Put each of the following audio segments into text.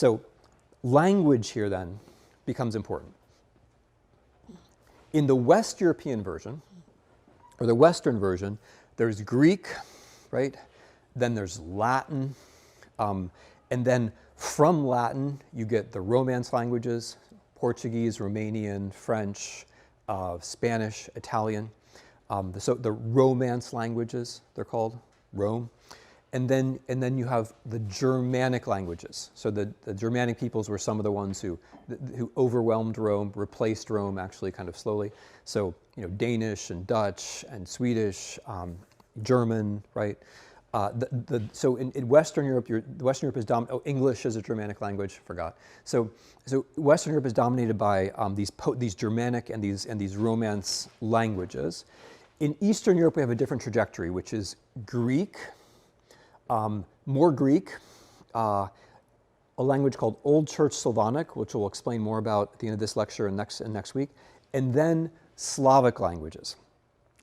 So language here then becomes important. In the West European version, or the Western version, there's Greek, right? Then there's Latin, and then from Latin, you get the Romance languages, Portuguese, Romanian, French, Spanish, Italian. So the Romance languages, they're called, Rome. And then you have the Germanic languages. So the Germanic peoples were some of the ones who overwhelmed Rome, replaced Rome actually kind of slowly. So Danish and Dutch and Swedish, German, right? So in Western Europe, Western Europe is dominated. Oh, English is a Germanic language. Forgot. So Western Europe is dominated by these Germanic and these Romance languages. In Eastern Europe, we have a different trajectory, which is Greek, more Greek, a language called Old Church Slavonic, which we'll explain more about at the end of this lecture and next week, and then Slavic languages.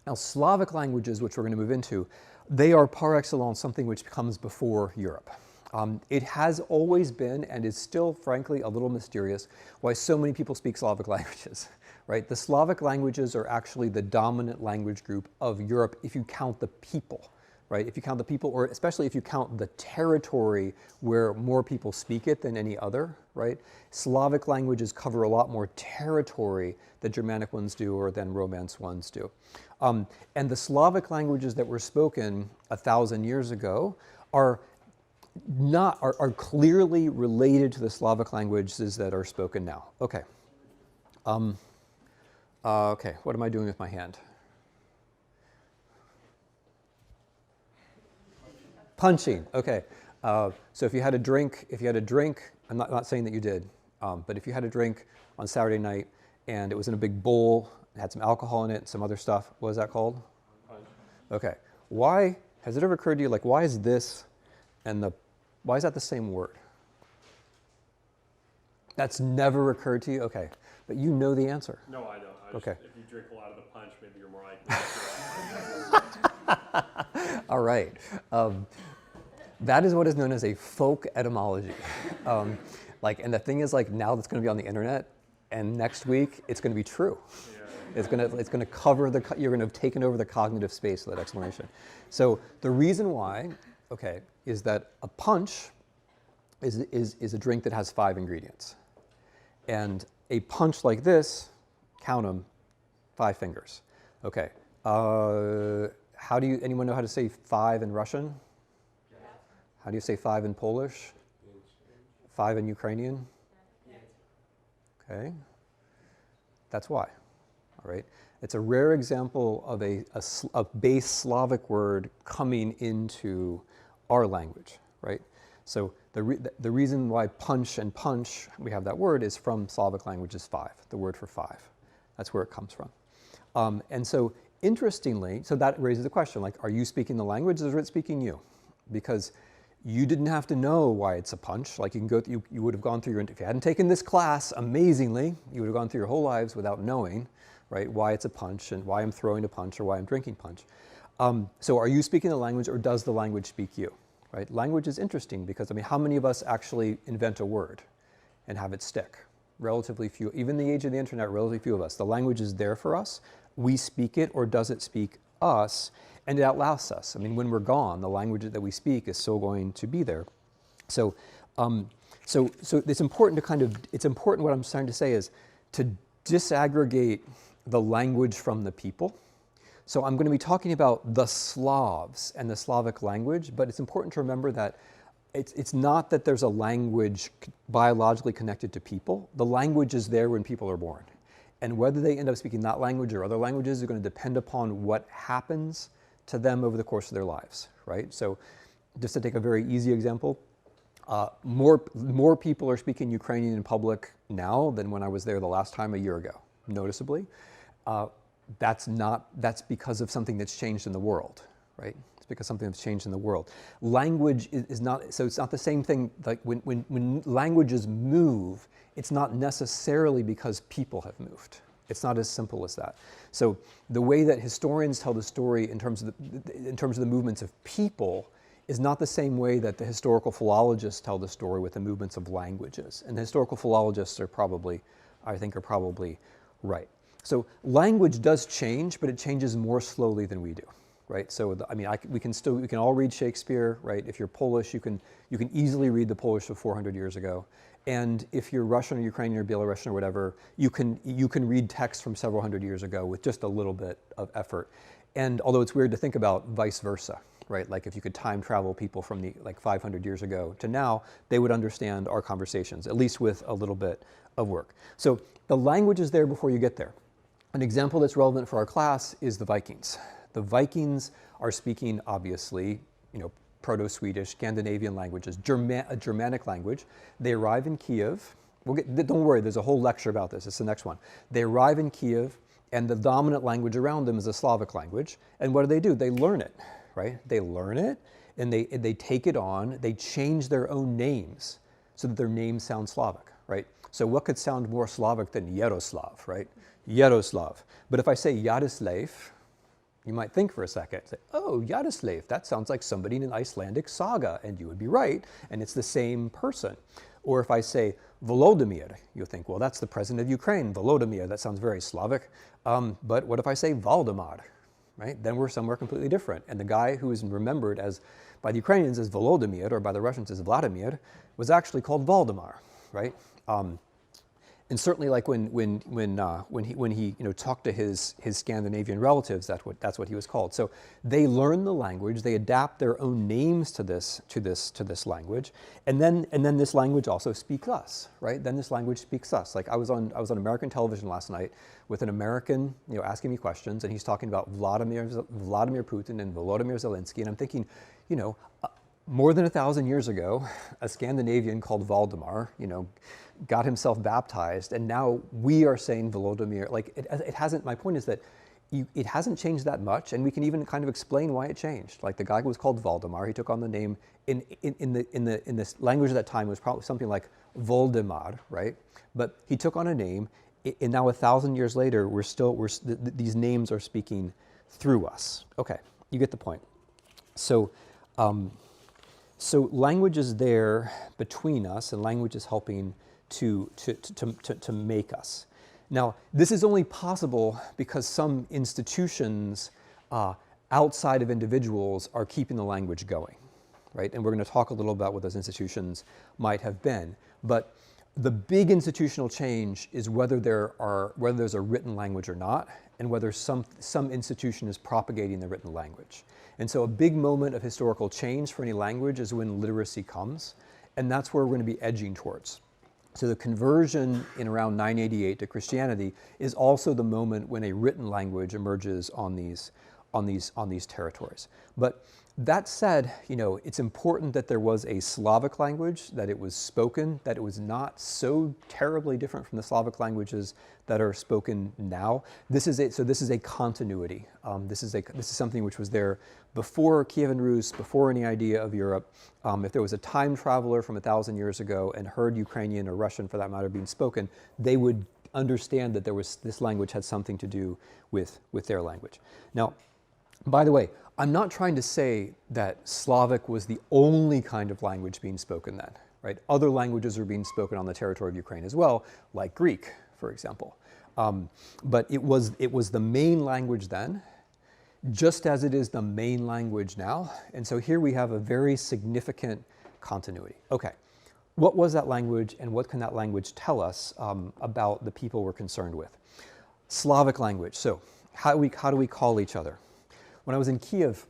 Now, Slavic languages, which we're going to move into, they are par excellence something which comes before Europe. It has always been and is still, frankly, a little mysterious why so many people speak Slavic languages, right? The Slavic languages are actually the dominant language group of Europe if you count the people, right? If you count the people, or especially if you count the territory where more people speak it than any other, right? Slavic languages cover a lot more territory than Germanic ones do or than Romance ones do. And the Slavic languages that were spoken 1,000 years ago are clearly related to the Slavic languages that are spoken now. Okay. Okay, what am I doing with my hand? Punching, okay. So if you had a drink, I'm not saying that you did, but if you had a drink on Saturday night and it was in a big bowl, it had some alcohol in it, some other stuff, what is that called? Punch. Okay, why, has it ever occurred to you, like, why is this and why is that the same word? That's never occurred to you? Okay, but you know the answer. No, I don't. Okay. If you drink a lot of the punch, maybe you're more likely. All right. That is what is known as a folk etymology. And the thing is, like, now that's going to be on the internet, and next week it's going to be true. Yeah. It's going to cover you're going to have taken over the cognitive space of that explanation. So the reason why, okay, is that a punch is a drink that has 5 ingredients, and a punch like this, count them, 5 fingers. Okay. Anyone know how to say 5 in Russian? Yes. How do you say 5 in Polish? 5 in Ukrainian? Yes. Okay. That's why. All right. It's a rare example of a base Slavic word coming into our language, right? So the reason why punch, we have that word, is from Slavic languages 5, the word for 5. That's where it comes from. And so interestingly, so that raises the question, like, are you speaking the language or is it speaking you? Because you didn't have to know why it's a punch. Like, you would have gone through if you hadn't taken this class, amazingly, you would have gone through your whole lives without knowing, right, why it's a punch and why I'm throwing a punch or why I'm drinking punch. So are you speaking the language or does the language speak you, right? Language is interesting because, I mean, how many of us actually invent a word and have it stick? Relatively few. Even in the age of the internet, relatively few of us. The language is there for us. We speak it, or does it speak us? And it outlasts us. I mean, when we're gone, the language that we speak is still going to be there. So it's important to it's important, what I'm trying to say is to disaggregate the language from the people. So I'm going to be talking about the Slavs and the Slavic language, but it's important to remember that it's not that there's a language biologically connected to people. The language is there when people are born. And whether they end up speaking that language or other languages is going to depend upon what happens to them over the course of their lives, right? So just to take a very easy example, more people are speaking Ukrainian in public now than when I was there the last time a year ago, noticeably. That's because of something that's changed in the world, right? It's because something that's changed in the world. Language is not, so it's not the same thing, like when languages move, it's not necessarily because people have moved. It's not as simple as that. So the way that historians tell the story in terms of the movements of people is not the same way that the historical philologists tell the story with the movements of languages. And the historical philologists are probably, I think, are probably right. So language does change, but it changes more slowly than we do, right? So I mean, we can all read Shakespeare, right? If you're Polish, you can easily read the Polish of 400 years ago. And if you're Russian or Ukrainian or Belarusian or whatever, you can read text from several hundred years ago with just a little bit of effort. And although it's weird to think about vice versa, right? Like if you could time travel people from the 500 years ago to now, they would understand our conversations, at least with a little bit of work. So the language is there before you get there. An example that's relevant for our class is the Vikings. The Vikings are speaking, obviously, Proto-Swedish, Scandinavian languages, a Germanic language. They arrive in Kiev. Don't worry, there's a whole lecture about this. It's the next one. They arrive in Kiev, and the dominant language around them is a Slavic language. And what do? They learn it, right? They learn it, and they take it on. They change their own names so that their names sound Slavic, right? So what could sound more Slavic than Yaroslav, right? Yaroslav. But if I say Yaroslav, you might think for a second, say, oh, Yaroslav, that sounds like somebody in an Icelandic saga, and you would be right, and it's the same person. Or if I say Volodymyr, you'll think, well, that's the president of Ukraine, Volodymyr, that sounds very Slavic. But what if I say Valdemar, right? Then we're somewhere completely different. And the guy who is remembered by the Ukrainians as Volodymyr, or by the Russians as Vladimir, was actually called Valdemar, right? And certainly, like when he talked to his Scandinavian relatives, that's what he was called. So they learn the language, they adapt their own names to this language, and then this language also speaks us, right? Then this language speaks us. Like I was on American television last night with an American, asking me questions, and he's talking about Vladimir Putin and Volodymyr Zelensky, and I'm thinking, more than 1,000 years ago, a Scandinavian called Valdemar, got himself baptized, and now we are saying Volodymyr. Like it hasn't. My point is that it hasn't changed that much, and we can even kind of explain why it changed. Like the guy was called Valdemar. He took on the name in the language at that time was probably something like Voldemar, right? But he took on a name, and now 1,000 years later, these names are speaking through us. Okay, you get the point. So. So language is there between us, and language is helping to make us. Now, this is only possible because some institutions outside of individuals are keeping the language going, right? And we're going to talk a little about what those institutions might have been. But the big institutional change is whether there's a written language or not, and whether some institution is propagating the written language. And so a big moment of historical change for any language is when literacy comes, and that's where we're going to be edging towards. So the conversion in around 988 to Christianity is also the moment when a written language emerges on these territories. But that said, it's important that there was a Slavic language, that it was spoken, that it was not so terribly different from the Slavic languages that are spoken now. This is a continuity. This is something which was there before Kievan Rus, before any idea of Europe. If there was a time traveler from 1,000 years ago and heard Ukrainian or Russian, for that matter, being spoken, they would understand that this language had something to do with their language. Now, by the way, I'm not trying to say that Slavic was the only kind of language being spoken then, right? Other languages are being spoken on the territory of Ukraine as well, like Greek, for example. But it was the main language then, just as it is the main language now. And so here we have a very significant continuity. Okay, what was that language, and what can that language tell us about the people we're concerned with? Slavic language. So how do we call each other? When I was in Kiev,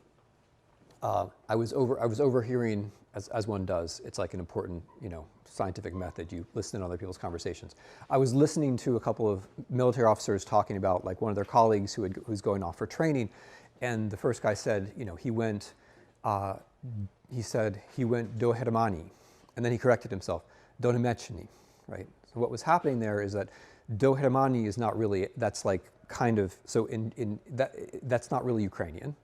I was overhearing, as one does. It's like an important, scientific method. You listen to other people's conversations. I was listening to a couple of military officers talking about, like, one of their colleagues who's going off for training, and the first guy said, he went do Hermani, and then he corrected himself, do Nemechny, right? So what was happening there is that do Hermani is not really. That's like kind of so that's not really Ukrainian.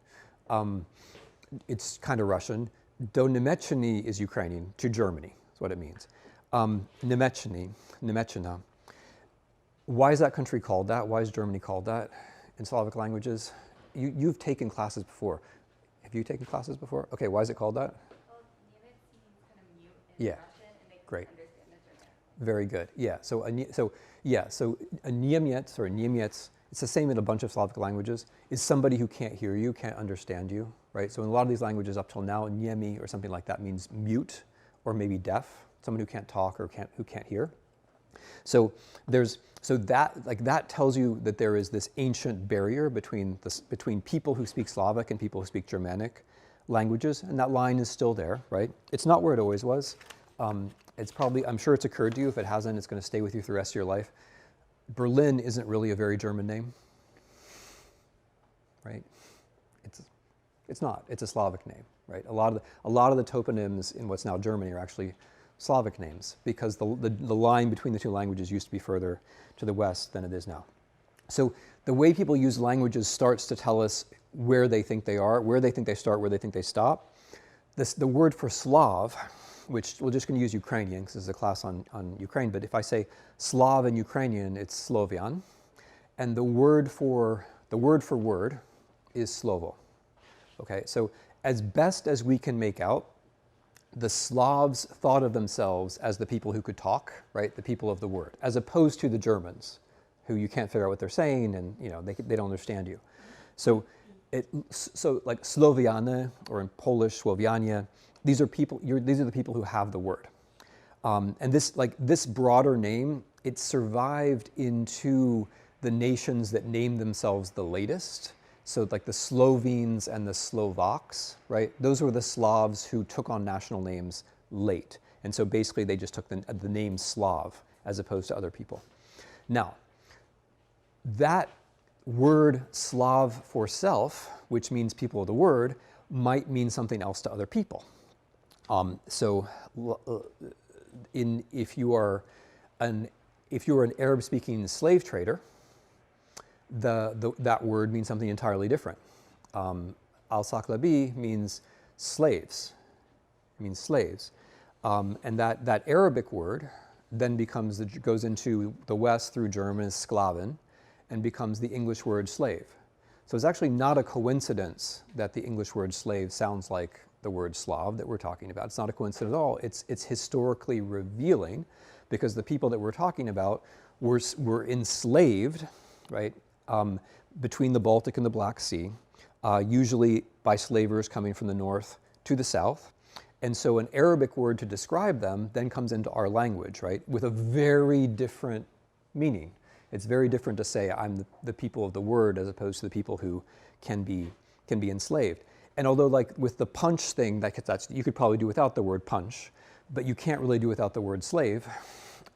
It's kind of Russian. Do Nemechny is Ukrainian to Germany. That's what it means. Nemechina. Why is that country called that? Why is Germany called that in Slavic languages? You've taken classes before. Have you taken classes before? Okay, why is it called that? Yeah. Russian, and they Great. couldn't understand the German. Very good. Yeah. So a Niemiec or a Niemiec, it's the same in a bunch of Slavic languages, is somebody who can't hear you, can't understand you, right? So in a lot of these languages up till now, Niemi or something like that means mute or maybe deaf, someone who can't talk or who can't hear. So that tells you that there is this ancient barrier between people who speak Slavic and people who speak Germanic languages, and that line is still there, right? It's not where it always was. It's probably, I'm sure it's occurred to you. If it hasn't, it's going to stay with you for the rest of your life. Berlin isn't really a very German name, right? It's not. It's a Slavic name, right? A lot of the toponyms in what's now Germany are actually Slavic names because the line between the two languages used to be further to the west than it is now. So the way people use languages starts to tell us where they think they are, where they think they start, where they think they stop. The word for Slav, which we're just going to use Ukrainian because this is a class on Ukraine, but if I say Slav in Ukrainian, it's Slovian, and the word for word is Slovo. Okay, so as best as we can make out, the Slavs thought of themselves as the people who could talk, right? The people of the word, as opposed to the Germans, who you can't figure out what they're saying, and they don't understand you. So like Sloviane, or in Polish Słowianie, these are the people who have the word. And this broader name, it survived into the nations that named themselves the latest. So like the Slovenes and the Slovaks, right? Those were the Slavs who took on national names late. And so basically they just took the name Slav as opposed to other people. Now, that word Slav for self, which means people of the word, might mean something else to other people. If you are an Arab-speaking slave trader, that word means something entirely different. Al-Saklabi means slaves. It means slaves. And that Arabic word then goes into the West through German as Sklaven and becomes the English word slave. So it's actually not a coincidence that the English word slave sounds like the word Slav that we're talking about. It's not a coincidence at all. It's historically revealing because the people that we're talking about were enslaved, right, between the Baltic and the Black Sea, usually by slavers coming from the north to the south. And so an Arabic word to describe them then comes into our language, right, with a very different meaning. It's very different to say I'm the people of the word as opposed to the people who can be enslaved. And although like with the punch thing, that's you could probably do without the word punch, but you can't really do without the word slave.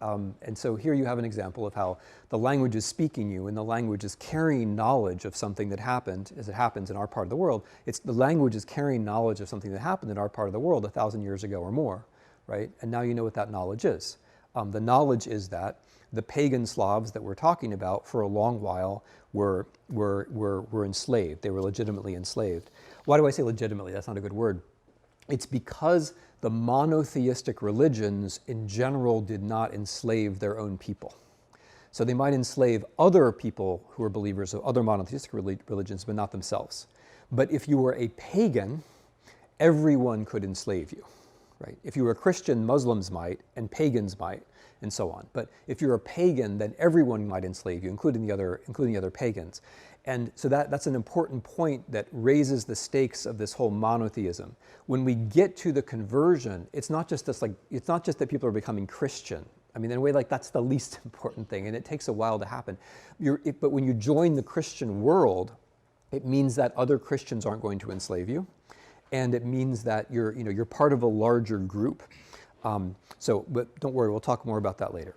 And so here you have an example of how the language is speaking you and the language is carrying knowledge of something that happened as it happens in our part of the world. The language is carrying knowledge of something that happened in our part of the world 1,000 years ago or more, right? And now you know what that knowledge is. The knowledge is that the pagan Slavs that we're talking about for a long while were enslaved. They were legitimately enslaved. Why do I say legitimately? That's not a good word. It's because the monotheistic religions in general did not enslave their own people. So they might enslave other people who are believers of other monotheistic religions, but not themselves. But if you were a pagan, everyone could enslave you, right? If you were a Christian, Muslims might, and pagans might, and so on. But if you're a pagan, then everyone might enslave you, including the other pagans. And so that's an important point that raises the stakes of this whole monotheism. When we get to the conversion, it's not just that people are becoming Christian. I mean, in a way, like that's the least important thing, and it takes a while to happen. But when you join the Christian world, it means that other Christians aren't going to enslave you, and it means that you're part of a larger group. But don't worry, we'll talk more about that later.